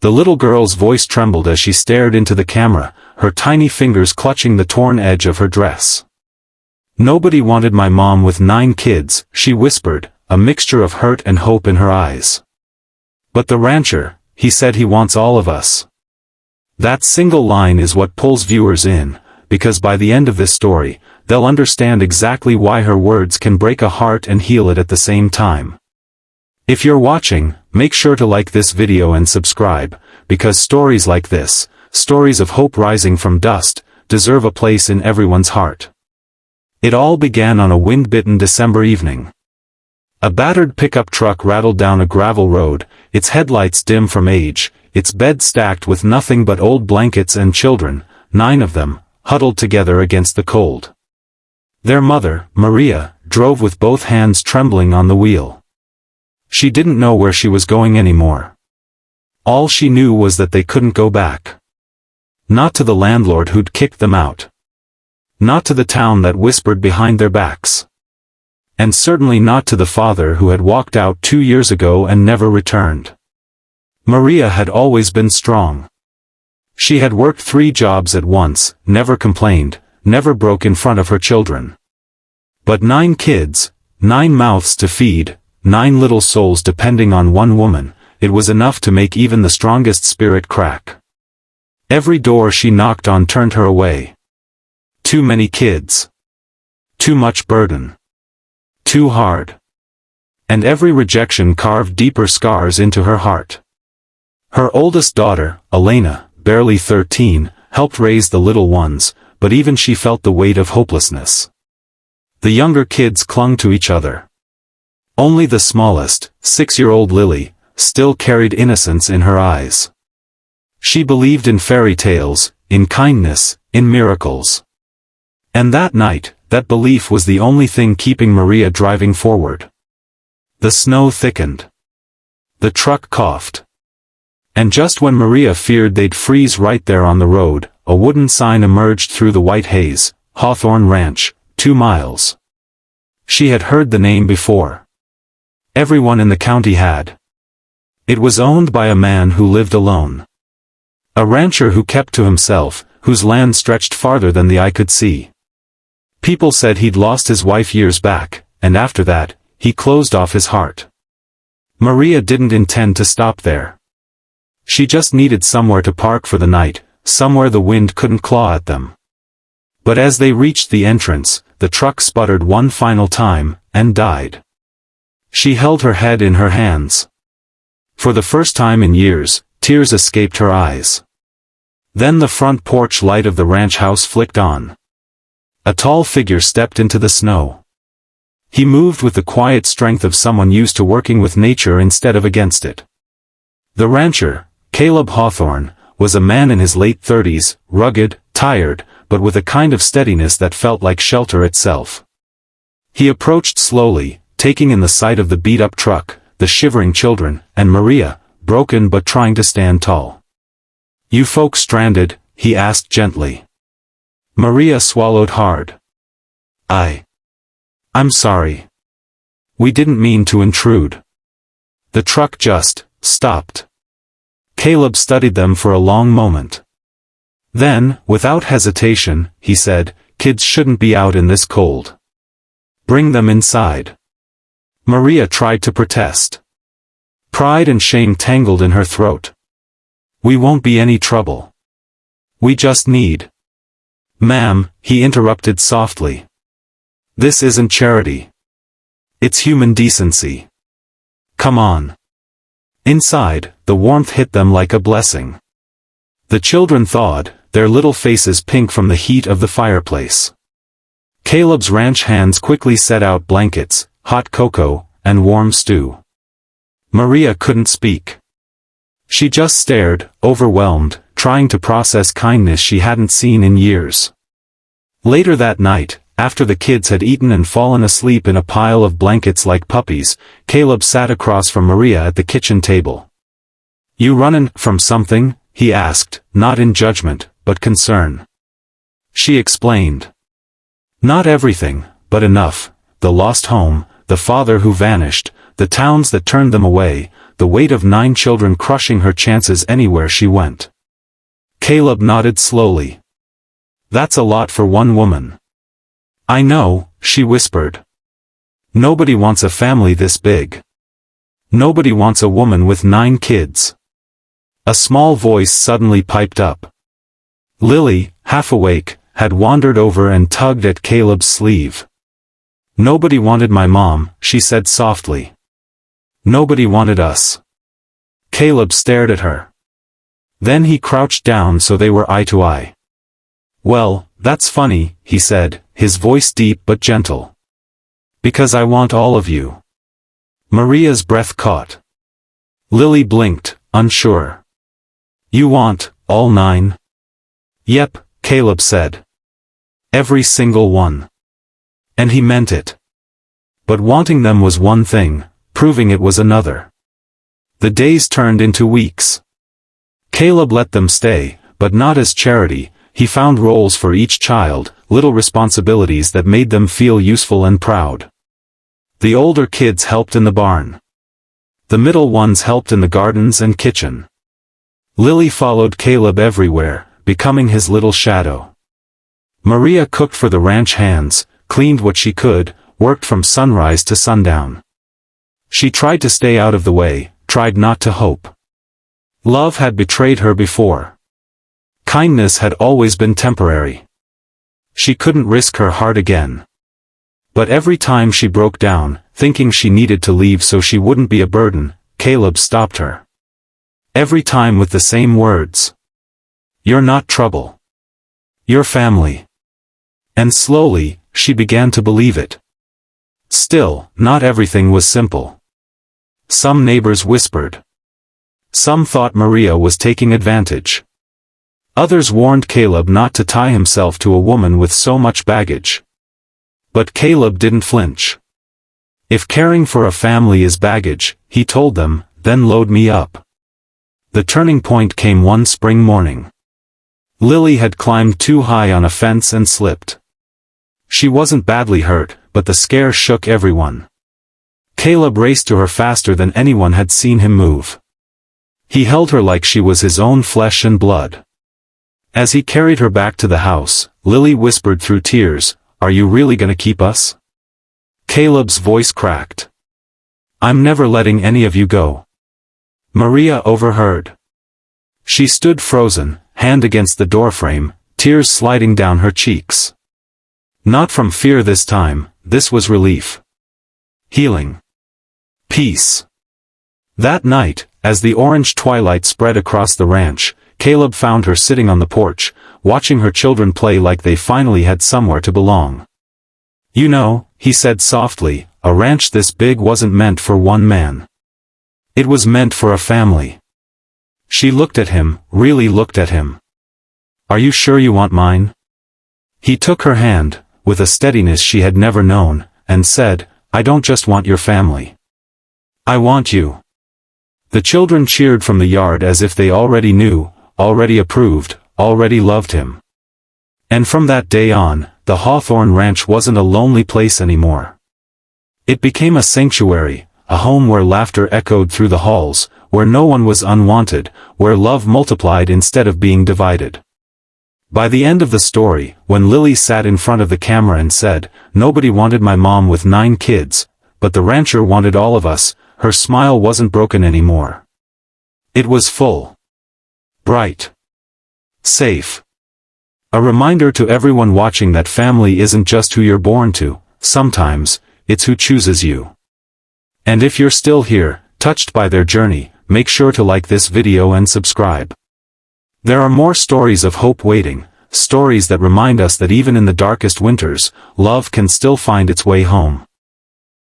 The little girl's voice trembled as she stared into the camera, her tiny fingers clutching the torn edge of her dress. "Nobody wanted my mom with 9 kids," she whispered, a mixture of hurt and hope in her eyes. "But the rancher, he said he wants all of us." That single line is what pulls viewers in, because by the end of this story, they'll understand exactly why her words can break a heart and heal it at the same time. If you're watching, make sure to like this video and subscribe, because stories like this, stories of hope rising from dust, deserve a place in everyone's heart. It all began on a wind-bitten December evening. A battered pickup truck rattled down a gravel road, its headlights dim from age, its bed stacked with nothing but old blankets and children, 9 of them, huddled together against the cold. Their mother, Maria, drove with both hands trembling on the wheel. She didn't know where she was going anymore. All she knew was that they couldn't go back. Not to the landlord who'd kicked them out. Not to the town that whispered behind their backs. And certainly not to the father who had walked out 2 years ago and never returned. Maria had always been strong. She had worked 3 jobs at once, never complained, never broke in front of her children. But 9 kids, 9 mouths to feed, 9 little souls depending on one woman, it was enough to make even the strongest spirit crack. Every door she knocked on turned her away. Too many kids. Too much burden. Too hard. And every rejection carved deeper scars into her heart. Her oldest daughter, Elena, barely 13, helped raise the little ones, but even she felt the weight of hopelessness. The younger kids clung to each other. Only the smallest, 6-year-old Lily, still carried innocence in her eyes. She believed in fairy tales, in kindness, in miracles. And that night, that belief was the only thing keeping Maria driving forward. The snow thickened. The truck coughed. And just when Maria feared they'd freeze right there on the road, a wooden sign emerged through the white haze, Hawthorne Ranch, 2 miles. She had heard the name before. Everyone in the county had. It was owned by a man who lived alone. A rancher who kept to himself, whose land stretched farther than the eye could see. People said he'd lost his wife years back, and after that, he closed off his heart. Maria didn't intend to stop there. She just needed somewhere to park for the night, somewhere the wind couldn't claw at them. But as they reached the entrance, the truck sputtered one final time, and died. She held her head in her hands. For the first time in years, tears escaped her eyes. Then the front porch light of the ranch house flicked on. A tall figure stepped into the snow. He moved with the quiet strength of someone used to working with nature instead of against it. The rancher, Caleb Hawthorne, was a man in his late 30s, rugged, tired, but with a kind of steadiness that felt like shelter itself. He approached slowly, taking in the sight of the beat-up truck, the shivering children, and Maria, broken but trying to stand tall. "You folks stranded?" he asked gently. Maria swallowed hard. I'm sorry. We didn't mean to intrude." The truck just stopped. Caleb studied them for a long moment. Then, without hesitation, he said, "Kids shouldn't be out in this cold. Bring them inside." Maria tried to protest. Pride and shame tangled in her throat. "We won't be any trouble. We just need—" "Ma'am," he interrupted softly. "This isn't charity. It's human decency. Come on." Inside, the warmth hit them like a blessing. The children thawed, their little faces pink from the heat of the fireplace. Caleb's ranch hands quickly set out blankets, hot cocoa, and warm stew. Maria couldn't speak. She just stared, overwhelmed, trying to process kindness she hadn't seen in years. Later that night, after the kids had eaten and fallen asleep in a pile of blankets like puppies, Caleb sat across from Maria at the kitchen table. "You runnin' from something?" he asked, not in judgment, but concern. She explained. "Not everything, but enough. The lost home, the father who vanished, the towns that turned them away, the weight of 9 children crushing her chances anywhere she went. Caleb nodded slowly. That's a lot for one woman. I know, she whispered. Nobody wants a family this big. Nobody wants a woman with 9 kids. A small voice suddenly piped up. Lily, half awake, had wandered over and tugged at Caleb's sleeve. Nobody wanted my mom, she said softly. Nobody wanted us. Caleb stared at her. Then he crouched down so they were eye to eye. Well, that's funny, he said, his voice deep but gentle. Because I want all of you. Maria's breath caught. Lily blinked, unsure. You want, all 9? Yep, Caleb said. Every single one. And he meant it. But wanting them was one thing, proving it was another. The days turned into weeks. Caleb let them stay, but not as charity. He found roles for each child, little responsibilities that made them feel useful and proud. The older kids helped in the barn. The middle ones helped in the gardens and kitchen. Lily followed Caleb everywhere, becoming his little shadow. Maria cooked for the ranch hands, cleaned what she could, worked from sunrise to sundown. She tried to stay out of the way, tried not to hope. Love had betrayed her before. Kindness had always been temporary. She couldn't risk her heart again. But every time she broke down, thinking she needed to leave so she wouldn't be a burden, Caleb stopped her. Every time with the same words. You're not trouble. You're family. And slowly, she began to believe it. Still, not everything was simple. Some neighbors whispered. Some thought Maria was taking advantage. Others warned Caleb not to tie himself to a woman with so much baggage. But Caleb didn't flinch. If caring for a family is baggage, he told them, then load me up. The turning point came one spring morning. Lily had climbed too high on a fence and slipped. She wasn't badly hurt, but the scare shook everyone. Caleb raced to her faster than anyone had seen him move. He held her like she was his own flesh and blood. As he carried her back to the house, Lily whispered through tears, "Are you really gonna keep us?" Caleb's voice cracked. "I'm never letting any of you go." Maria overheard. She stood frozen, hand against the doorframe, tears sliding down her cheeks. Not from fear this time, this was relief. Healing. Peace. That night, as the orange twilight spread across the ranch, Caleb found her sitting on the porch, watching her children play like they finally had somewhere to belong. "You know," he said softly, "a ranch this big wasn't meant for one man. It was meant for a family." She looked at him, really looked at him. "Are you sure you want mine?" He took her hand, with a steadiness she had never known, and said, "I don't just want your family. I want you." The children cheered from the yard as if they already knew, already approved, already loved him. And from that day on, the Hawthorne Ranch wasn't a lonely place anymore. It became a sanctuary, a home where laughter echoed through the halls, where no one was unwanted, where love multiplied instead of being divided. By the end of the story, when Lily sat in front of the camera and said, "Nobody wanted my mom with 9 kids, but the rancher wanted all of us," her smile wasn't broken anymore. It was full. Bright. Safe. A reminder to everyone watching that family isn't just who you're born to, sometimes, it's who chooses you. And if you're still here, touched by their journey, make sure to like this video and subscribe. There are more stories of hope waiting, stories that remind us that even in the darkest winters, love can still find its way home.